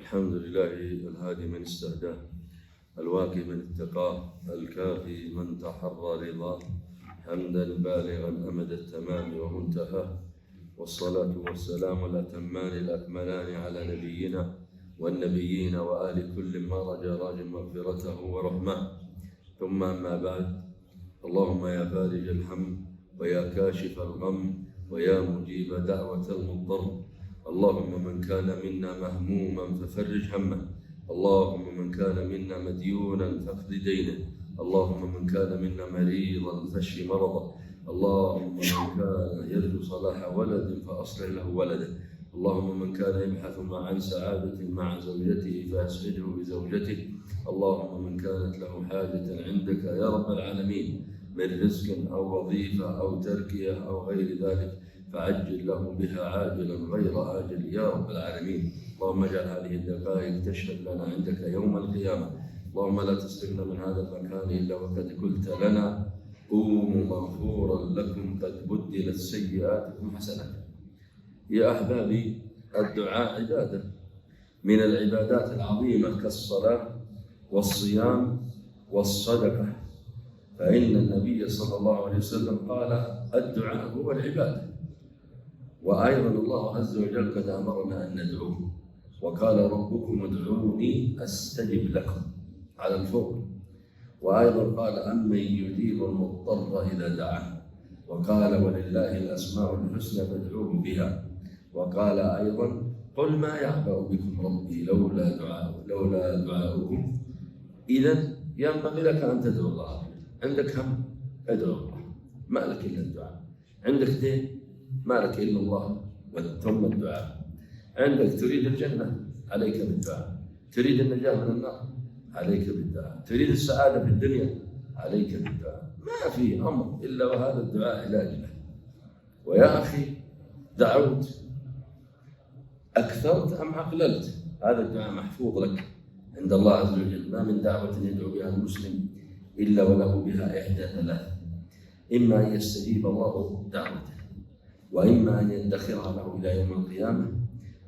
الحمد لله الهادي من استهداه، الواقي من اتقاه، الكافي من تحرى رضاه، حمدا بالغا أمد التمام ومنتهاه، والصلاة والسلام الأتمان الأكملان على نبينا والنبيين وآل كل ما راج مغفرته ورحمه، ثم أما بعد. اللهم يا فارج الهم ويا كاشف الغم ويا مجيب دعوة المضطر، اللهم من كان منا مهموما ففرج همه، اللهم من كان منا مديونا فاقض دينه، اللهم من كان منا مريضا فاشف مرضه، اللهم من كان يرجو صلاح ولد فأصلح له ولده، اللهم من كان يبحث عن سعادة مع زوجته فأسعده بزوجته، اللهم من كانت له حاجة عندك يا رب العالمين من رزق أو وظيفة أو تركية أو غير ذلك فعجل له بها عاجلا غير آجل يا رب العالمين. اللهم اجعل هذه الدقائق تشهد لنا عندك يوم القيامة. اللهم لا تسلمنا من هذا المكان إلا وقد قلت لنا قوموا مغفورا لكم قد بدلت سيئاتكم حسنات. يا أحبابي، الدعاء عبادة من العبادات العظيمة كالصلاة والصيام والصدقة، فإن النبي صلى الله عليه وسلم قال الدعاء هو العبادة. وأيضا الله عز وجل قد أمرنا أن ندعوه، وقال ربكم ادعوني أستجب لكم على الفور. وأيضا قال أمن يجيب المضطر إذا دعاه، وقال ولله الأسماء الحسنى فادعوه بها. وقال أيضا قل ما يعبأ بكم ربي لولا دعاؤكم. إذن ينبغي لك أن تدعو الله. عندك هم ادعو الله، ما لك إلا الدعاء. عندك دين ما لك إلا الله ثم الدعاء. عندك تريد الجنة عليك بالدعاء، تريد النجاة من النار عليك بالدعاء، تريد السعادة في الدنيا عليك بالدعاء. ما في أمر إلا وهذا الدعاء علاج له. ويا أخي، دعوت أكثرت أم أقللت، هذا الدعاء محفوظ لك عند الله عز وجل. ما من دعوة يدعو بها المسلم إلا وله بها إحدى ثلاث: إما أن يستجيب الله دعوته، وإما أن يدخرها له إلى يوم القيامة،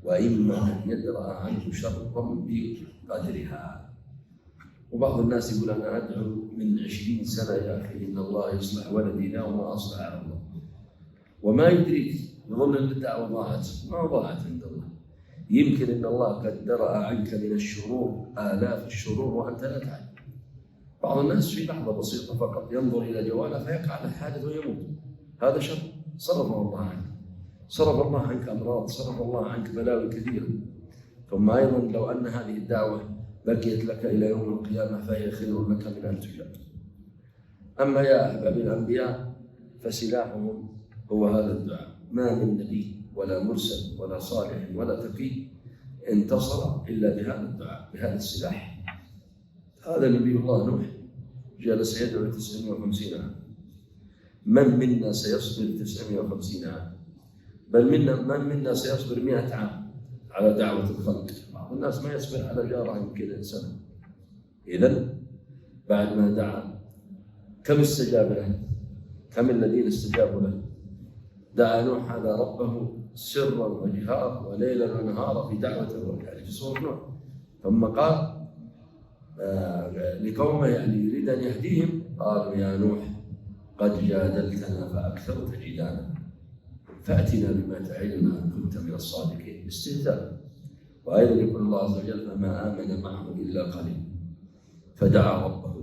وإما أن يدرأ عنه شرا بقدرها. وبعض الناس يقول أنا أدعو من 20 سنة يا أخي إن الله يصلح ولدي لا وما أصلح على الله، وما يدريك، يظن أن الدعوة ضاعت. ما ضاعت عند الله. يمكن أن الله قد درأ عنك من الشرور آلاف الشرور وأنت لا تعلم. بعض الناس في لحظة بسيطة فقط ينظر إلى جواله فيقع له حادث ويموت، هذا شر صرفه الله عنك، صرف الله عنك أمراض، صرف الله عنك بلاوي كثيرة. ثم أيضا لو أن هذه الدعوة بقيت لك إلى يوم القيامة فهي خير لك من أن تجاب. أما يا أحباب الأنبياء فسلاحهم هو هذا الدعاء. ما من نبي ولا مرسل ولا صالح ولا تقي انتصر إلا بهذا الدعاء، بهذا السلاح. هذا نبي الله نوح جلس يدعو 950 عام. من منا سيصبر 950 عام؟ بل من منا سيصبر 100 عام على دعوة الخلق؟ بعض الناس ما يصبر على جاره يمكن سنة. إذن بعد ما دعا كم استجاب له؟ كم الذين استجابوا له؟ دعا نوح هذا ربه سرا وجهارا وليلا ونهارا في دعوته في سورة نوح. ثم قال لقومه يريد أن يهديهم، قالوا يا نوح قد جادلتنا فأكثرت جدالنا فأتنا بما تعدنا إن كنت من الصادقين. استهزاء. وأيضا يقول الله عز وجل فما آمن معه إلا قليل فدعا ربه،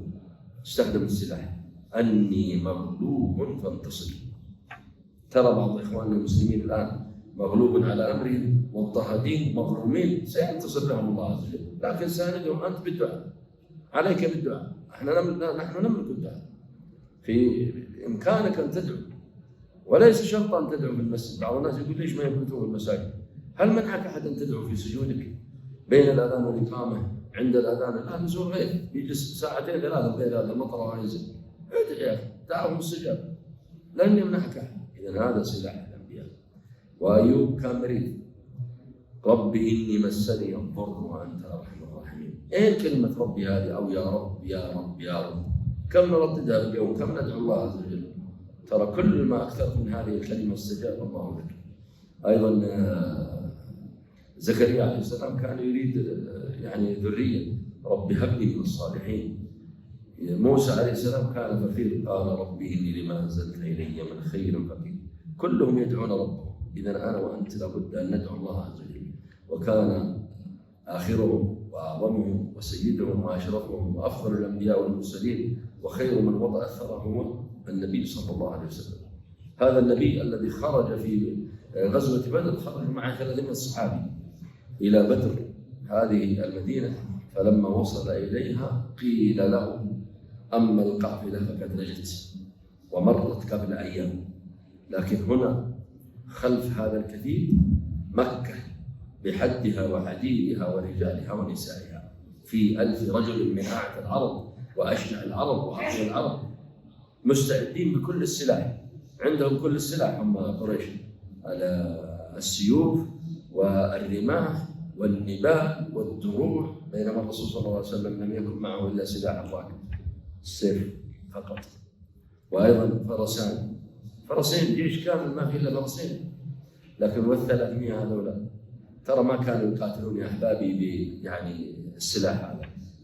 استخدم السلاح أني مغلوب فانتصر. ترى بعض إخواننا المسلمين الآن مغلوب على أمرهم مضطهدين مظلومين، سينتصر لهم الله عز وجل، لكن ساندهم أنت بالدعاء، عليك بالدعاء. نحن نملك الدعاء، في إمكانك أن تدعو، وليس شرطا أن تدعو في المسجد. بعض الناس يقول ليش ما يقنتون في المساجد؟ هل منعك أحد أن تدعو في سجودك بين الأذان والإقامة؟ عند الأذان الآن نزول غير يجلس 2 3 غير هذا المطر وينزل، ادعي يا أخي، دعوه مستجاب، لن يمنعك أحد. إذن هذا سلاح الأنبياء. وأيوب كان مريض، رب إني مسني الضر وأنت أرحم الراحمين. إيه كلمة ربي هذه؟ أو يا رب يا رب يا رب، كم نرددها اليوم، كم ندعو الله عز وجل. ترى كل ما أكثرت من هذه الكلمة استجاب الله لك. أيضا زكريا عليه السلام كان يريد يعني ذرية، رب هب لي من الصالحين. موسى عليه السلام كان فقير، قال ربي إني لما أنزلت إلي من خير فقير. كلهم يدعون ربهم. إذا أنا وأنت لابد أن ندعو الله عز وجل. وكان آخرهم وأعظمهم وسيدهم وأشرفهم وأفضل الأنبياء والمرسلين وخير من وضع أثره هو النبي صلى الله عليه وسلم. هذا النبي الذي خرج في غزوة بدر، خرج مع 300 صحابي إلى بدر هذه المدينة، فلما وصل إليها قيل له أما القافلة فقد نجت ومرت قبل أيام. لكن هنا خلف هذا الكثير مكة بحدها وحديدها ورجالها ونسائها، في 1000 رجل من أعتى العرب وأشجع العرب وأقوى العرب، مستعدين بكل السلاح، عندهم كل السلاح هم قريش، على السيوف والرماح والنبال والدروع، بينما الرسول صلى الله عليه وسلم لم يكن معه إلا سلاح واحد، السيف فقط. وأيضا فرسين، جيش كامل ما في إلا فرسين. لكن وال300 هذولا ترى ما كانوا يقاتلون يا أحبابي يعني السلاح هذا،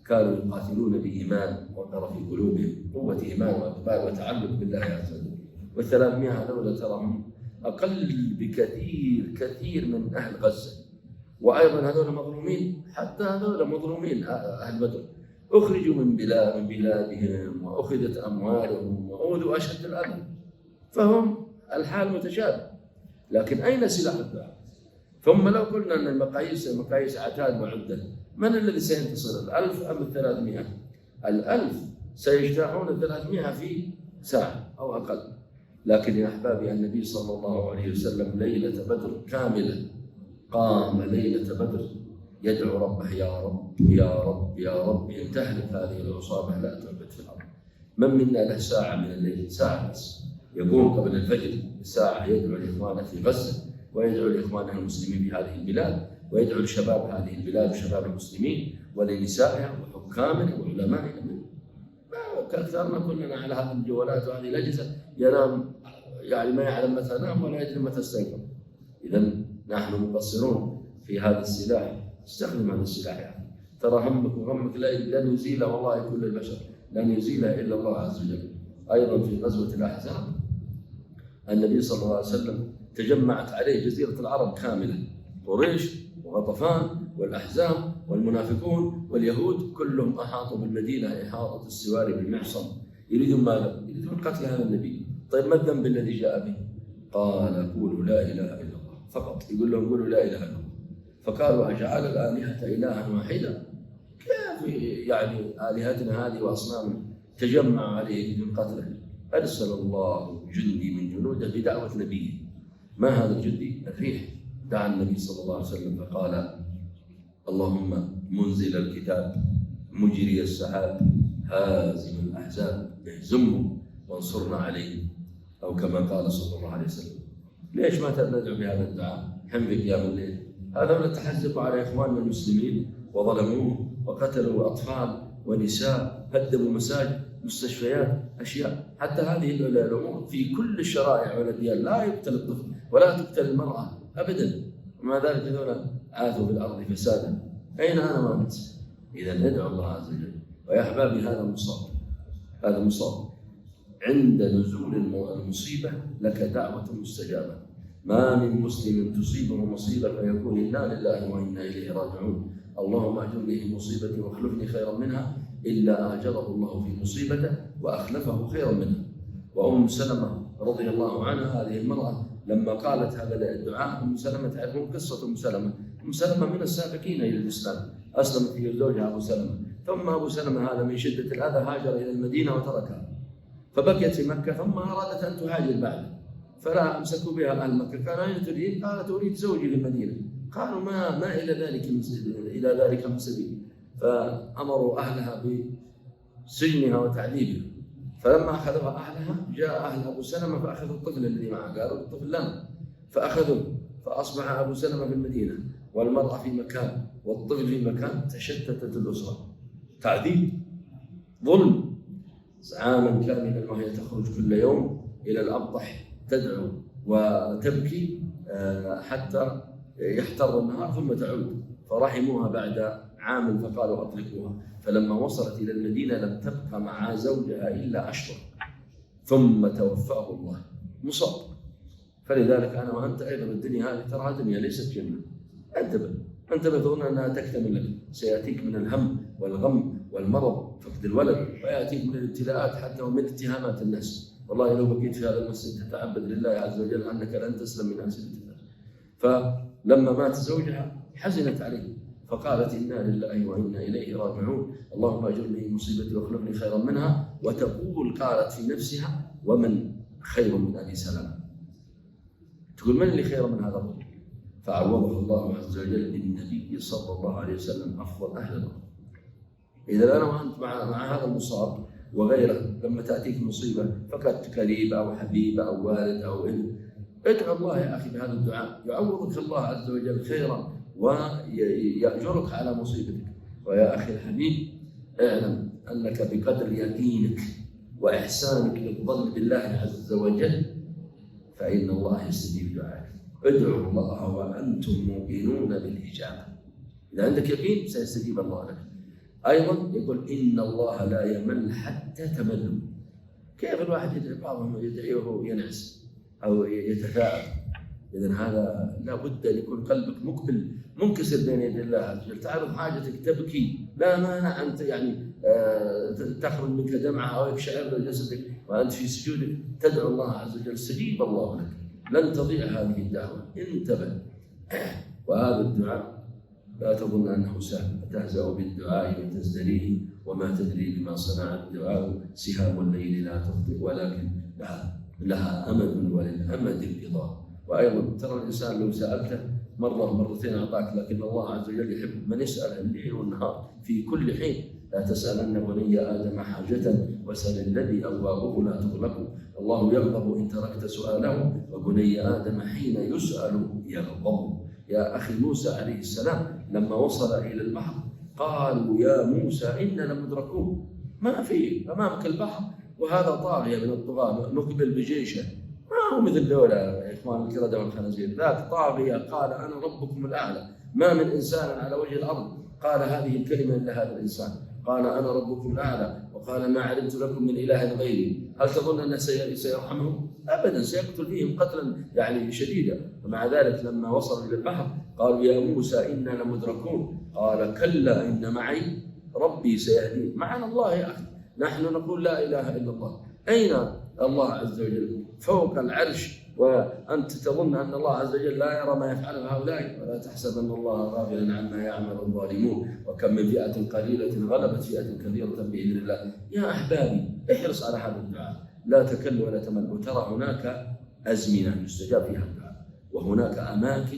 كانوا يقاتلون بإيمان وقر في قلوبهم قوة إيمان وإقبال وتعلق بالله عز وجل. وال300 هذولا ترى هم أقل بكثير من أهل غزة. وأيضا هذول مظلومين، حتى هذول مظلومين أهل بدر، أخرجوا من بلادهم وأخذت أموالهم وأوذوا أشد الأذى، فهم الحال متشابه. لكن أين سلاح الدعاء؟ ثم لو قلنا أن المقاييس عتاد وعدة، من الذي سينتصر، 1000 أم 300؟ 1000 سيجتاحون 300 في ساعة أو أقل. لكن يا أحبابي النبي صلى الله عليه وسلم ليلة بدر كاملة قام ليلة بدر يدعو ربه يا رب يا رب يا رب إن تهلك هذه العصابة لا تعبد في الأرض. من منا له ساعة من الليل، ساعة بس، يقوم قبل الفجر ساعة يدعو لإخوانه في غزة، ويدعو لإخوانه المسلمين في هذه البلاد، ويدعو لشباب هذه البلاد وشباب المسلمين ولنسائها وحكامها وعلمائها. كأكثرنا كلنا على هذه الجوالات وهذه الأجهزة، ينام يعني ما يعلم متى نام ولا يدري متى استيقظ. إذا نحن مقصرون في هذا السلاح. استخدم هذا السلاح يعني. ترى همك وغمك لن يزيله والله كل البشر، لن يزيله إلا الله عز وجل. أيضا في غزوة الأحزاب النبي صلى الله عليه وسلم تجمعت عليه جزيرة العرب كاملة، قريش وغطفان والأحزاب والمنافقون واليهود، كلهم أحاطوا بالمدينة إحاطة السواري بالمعصم. يريدون ماذا؟ يريدون قتل هذا النبي. طيب ما الذنب الذي جاء به؟ قال قولوا لا إله إلا الله فقط. يقول لهم قولوا لا إله إلا الله. فقالوا أجعل الآلهة إلها واحدا؟ كيف يعني آلهتنا هذه وأصنام تجمع عليه من قتله؟ أرسل الله جندي من جنوده بدعوة نبيه. ما هذا الجندي؟ الريح. دعا النبي صلى الله عليه وسلم فقال اللهم منزل الكتاب مجري السحاب هازم الأحزاب اهزمهم وانصرنا عليهم، أو كما قال صلى الله عليه وسلم. ليش ما ندعو بهذا الدعاء حين في قيام الليل؟ هذول تحزبوا على إخواننا المسلمين وظلموهم وقتلوا أطفال ونساء، هدموا مساجد مستشفيات أشياء. حتى هذه الأمور في كل الشرائع والأديان، لا يقتل الطفل ولا تقتل المرأة أبدا، ومع ذلك هذول عاثوا في الأرض فسادا. أين أنا وأنت؟ إذا ندعو الله عز وجل. ويا أحبابي هذا مصاب عند نزول المصيبة لك دعوة مستجابة. ما من مسلم تصيبه مصيبة فيقول إنا لله وإنا إليه راجعون، اللهم أجرني في مصيبتي واخلفني خيرا منها، إلا آجره الله في مصيبته وأخلفه خيرا منها. وأم سلمة رضي الله عنها هذه المرأة لما قالت هذا الدعاء، أم سلمة تعرفون قصة أم سلمة. أم سلمة من السابقين إلى الإسلام، أسلمت هي زوجها أبو سلمة، ثم أبو سلمة هذا من شدة الأذى هاجر إلى المدينة وتركها، فبقيت في مكة، ثم أرادت أن تهاجر بعد، فلا أمسكوا بها أهل مكة. كان أين تريد؟ قالت أريد زوجي في المدينة. قالوا ما إلى ذلك من سبيل، فأمروا أهلها بسجنها وتعذيبها. فلما أخذوها أهلها جاء أهل أبو سلمة فأخذوا الطفل الذي معه، قالوا الطفل لنا، فأخذوه، فأصبح أبو سلمة في المدينة والمرأة في مكان والطفل في مكان، تشتتت الأسرة، تعذيب، ظلم. عاما كاملا وهي تخرج كل يوم إلى الأبطح تدعو وتبكي حتى يحتر النهار ثم تعود، فرحموها بعد عام فقالوا أطلقوها. فلما وصلت إلى المدينة لم تبقى مع زوجها إلا أشهر، ثم توفاه الله مصاب. فلذلك أنا وأنت أيضا الدنيا هذه ترى دنيا ليست جنة. انتبه تظن أنها تكتمل لك، سيأتيك من الهم والغم والمرض فقد الولد، ويأتيك من الابتلاءات حتى ومن اتهامات الناس. والله لو بقيت في هذا المسجد تتعبد لله عز وجل أنك لن تسلم من أسئلة الناس. فلما مات زوجها حزنت عليه فقالت إنا لله وإنا إليه راجعون، اللهم أجرني من مصيبتي واخلفني خيرا منها. وتقول قالت في نفسها ومن خير من أبي سلمة، تقول من اللي خير من هذا الرجل؟ فعوضه الله عز وجل بالنبي صلى الله عليه وسلم أفضل أهل الأرض. إذا أنا وأنت مع هذا المصاب وغيره، لما تأتيك مصيبة فقدت قريب أو حبيب أو والد أو ابن، ادعو الله يا أخي بهذا الدعاء، يعوضك الله عز وجل خيرا ويأجرك على مصيبتك. ويا أخي الحبيب، اعلم أنك بقدر يقينك وإحسانك للظن بالله عز وجل فإن الله يستجيب دعائك. ادعوا الله وأنتم موقنون بالإجابة. إذا عندك يقين سيستجيب الله لك. أيضا يقول إن الله لا يمل حتى تملوا. كيف الواحد يدعي؟ بعضهم يدعي وهو ينعس أو يتثاءب. إذن هذا لا بد أن يكون قلبك مقبل منكسر بين يدي الله عز وجل. تعرض حاجتك تبكي، لا مانع أنت يعني تخرج منك دمعة أو يقشعر جسدك وأنت في سجودك تدعو الله عز وجل، استجيب الله لك، لن تضيع هذه الدعوة. انتبه. وهذا الدعاء لا تظن أنه سهل، تهزأ بالدعاء وتزدريه وما تدري بما صنع الدعاء، سهام الليل لا تخطئ ولكن لها أمد وللأمد انقضاء. وأيضا ترى الإنسان لو سألته مرة مرتين أعطاك، لكن الله عز وجل يحب من يسأل الليل والنهار في كل حين. لا تسألن بني آدم حاجة وسل الذي أبوابه لا تغلق، الله يغضب إن تركت سؤاله وبني آدم حين يسأل يغضب. يا أخي موسى عليه السلام لما وصل إلى البحر قالوا يا موسى إننا لمدركون، ما في أمامك البحر وهذا طاغية من الطغاة مقبل بجيشه، ما هو مثل دولة يا إخوان الكردة والخنازير، ذاك طاغية قال أنا ربكم الأعلى. ما من إنسان على وجه الأرض قال هذه الكلمة إلا هذا الإنسان، قال أنا ربكم الأعلى وقال ما علمت لكم من إله غيري. هل تظن أنه سيرحمهم؟ أبدا، سيقتل فيهم قتلا يعني شديدا. ومع ذلك لما وصلوا إلى البحر قالوا يا موسى إنا لمدركون، قال كلا إن معي ربي سيهدين. معنا الله يا أخي، نحن نقول لا إله إلا الله، أين الله عز وجل؟ فوق العرش، وأنت تظن أن الله عز وجل لا يرى ما يفعله هؤلاء. ولا تحسب أن الله غافلا عما يعمل الظالمون، وكم من فئة قليلة غلبت فئة كثيرة بإذن الله. يا أحبابي احرص على هذا الدعاء، لا تكل ولا تمل. وترى هناك أزمنة يستجاب فيها الدعاء، وهناك أماكن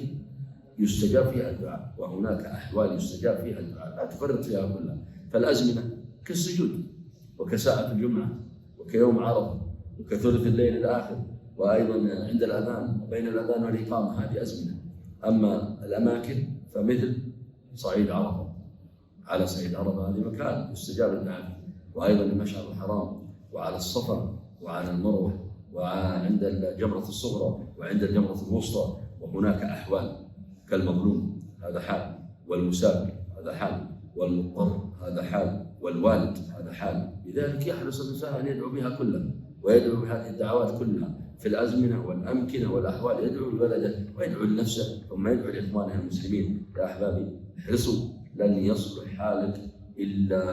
يستجاب فيها الدعاء، وهناك أحوال يستجاب فيها الدعاء، لا تفرط فيها كلها. فالأزمنة كالسجود، وكساعة الجمعة، وكيوم عرفة، وكثلث الليل الآخر، وأيضا عند الأذان وبين الأذان والإقامة، هذه أزمنة. أما الأماكن فمثل صعيد عرفة، على صعيد عرفة هذه مكان يستجاب الدعاء، وأيضا المشعر الحرام، وعلى الصفا، وعلى المروة، وعند الجمرة الصغرى، وعند الجمرة الوسطى. وهناك أحوال كالمظلوم هذا حال، والمسافر هذا حال، والمضطر هذا حال، والوالد هذا حال. لذلك يحرص الإنسان أن يدعو بها كلها، ويدعو بهذه الدعوات كلها في الأزمنة والأمكنة والأحوال، يدعو لبلده ويدعو لنفسه ثم يدعو لإخوانه المسلمين. يا أحبابي احرصوا، لن يصلح حالك إلا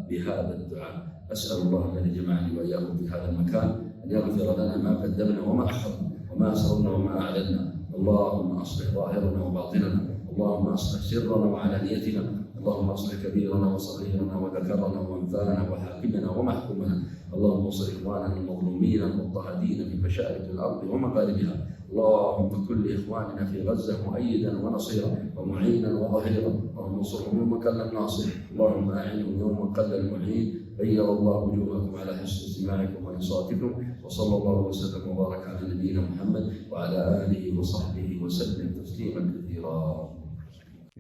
بهذا الدعاء. أسأل الله الذي جمعني وإياكم في هذا المكان أن يغفر لنا ما قدمنا وما أخرنا وما أسررنا وما أعلنا. اللهم أصلح ظاهرنا وباطننا، اللهم أصلح سرنا وعلانيتنا، اللهم اصلح كبيرنا وصغيرنا وذكرنا وانثانا وحاكمنا ومحكومنا. اللهم انصر اخواننا المظلومين المضطهدين في مشارق الارض ومغاربها. اللهم كن لاخواننا في غزه مؤيدا ونصيرا ومعينا وظهيرا، اللهم انصرهم يوم قل الناصر، اللهم اعنهم يوم قل المعين. غير الله وجوهكم على حسن استماعكم وانصاتكم، وصلى الله وسلم وبارك على نبينا محمد وعلى اله وصحبه وسلم تسليما كثيرا.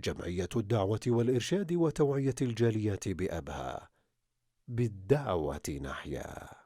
جمعية الدعوة والإرشاد وتوعية الجاليات بأبها، بالدعوة نحيا.